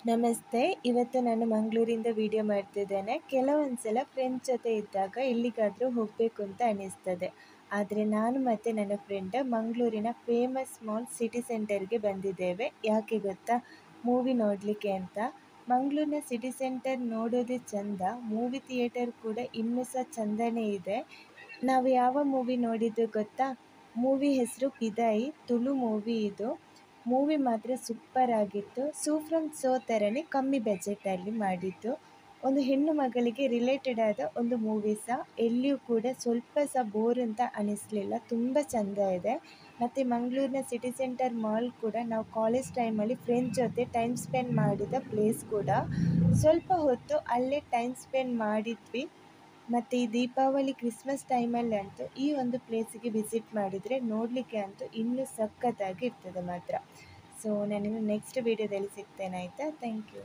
ನಮಸ್ತೆ. ಇವತ್ತು ನಾನು ಮಂಗಳೂರಿಂದ ವಿಡಿಯೋ ಮಾಡ್ತಿದ್ದೇನೆ. ಕೆಲವೊಂದು ಸಲ ಫ್ರೆಂಡ್ಸ್ ಜೊತೆ ಇದ್ದಾಗ ಎಲ್ಲಿಗಾದರೂ ಹೋಗಬೇಕು ಅಂತ ಅನ್ನಿಸ್ತದೆ. ಆದರೆ ನಾನು ಮತ್ತು ನನ್ನ ಫ್ರೆಂಡ್ ಮಂಗಳೂರಿನ ಫೇಮಸ್ ಮಾಲ್ ಸಿಟಿ ಸೆಂಟರ್ಗೆ ಬಂದಿದ್ದೇವೆ. ಯಾಕೆ ಗೊತ್ತಾ? ಮೂವಿ ನೋಡಲಿಕ್ಕೆ ಅಂತ. ಮಂಗಳೂರಿನ ಸಿಟಿ ಸೆಂಟರ್ ನೋಡೋದೇ ಚಂದ, ಮೂವಿ ಥಿಯೇಟರ್ ಕೂಡ ಇನ್ನೂ ಸಹ ಚಂದನೇ ಇದೆ. ನಾವು ಯಾವ ಮೂವಿ ನೋಡಿದ್ದು ಗೊತ್ತಾ? ಮೂವಿ ಹೆಸರು ಪಿದಾಯಿ, ತುಳು ಮೂವಿ ಇದು. ಮೂವಿ ಮಾತ್ರ ಸೂಪರ್ ಆಗಿತ್ತು. ಸೂ ಫ್ರಮ್ ಸೋ ಥರನೇ ಕಮ್ಮಿ ಬಜೆಟಲ್ಲಿ ಮಾಡಿದ್ದು. ಒಂದು ಹೆಣ್ಣು ಮಗಳಿಗೆ ರಿಲೇಟೆಡ್ ಆದ ಒಂದು ಮೂವಿ ಸಹ. ಎಲ್ಲಿಯೂ ಕೂಡ ಸ್ವಲ್ಪ ಸಹ ಬೋರ್ ಅಂತ ಅನ್ನಿಸ್ಲಿಲ್ಲ. ತುಂಬ ಚೆಂದ ಇದೆ. ಮತ್ತು ಮಂಗಳೂರಿನ ಸಿಟಿ ಸೆಂಟರ್ ಮಾಲ್ ಕೂಡ ನಾವು ಕಾಲೇಜ್ ಟೈಮಲ್ಲಿ ಫ್ರೆಂಡ್ಸ್ ಜೊತೆ ಟೈಮ್ ಸ್ಪೆಂಡ್ ಮಾಡಿದ ಪ್ಲೇಸ್ ಕೂಡ. ಸ್ವಲ್ಪ ಹೊತ್ತು ಅಲ್ಲೇ ಟೈಮ್ ಸ್ಪೆಂಡ್ ಮಾಡಿದ್ವಿ. ಮತ್ತು ಈ ದೀಪಾವಳಿ ಕ್ರಿಸ್ಮಸ್ ಟೈಮಲ್ಲಿ ಅಂತೂ ಈ ಒಂದು ಪ್ಲೇಸಿಗೆ ವಿಸಿಟ್ ಮಾಡಿದರೆ ನೋಡಲಿಕ್ಕೆ ಅಂತೂ ಇನ್ನೂ ಸಖತ್ತಾಗಿ ಇರ್ತದೆ ಮಾತ್ರ. ಸೊ ನಾನಿನ್ನು ನೆಕ್ಸ್ಟ್ ವೀಡಿಯೋದಲ್ಲಿ ಸಿಗ್ತೇನೆ ಆಯಿತಾ? Thank you.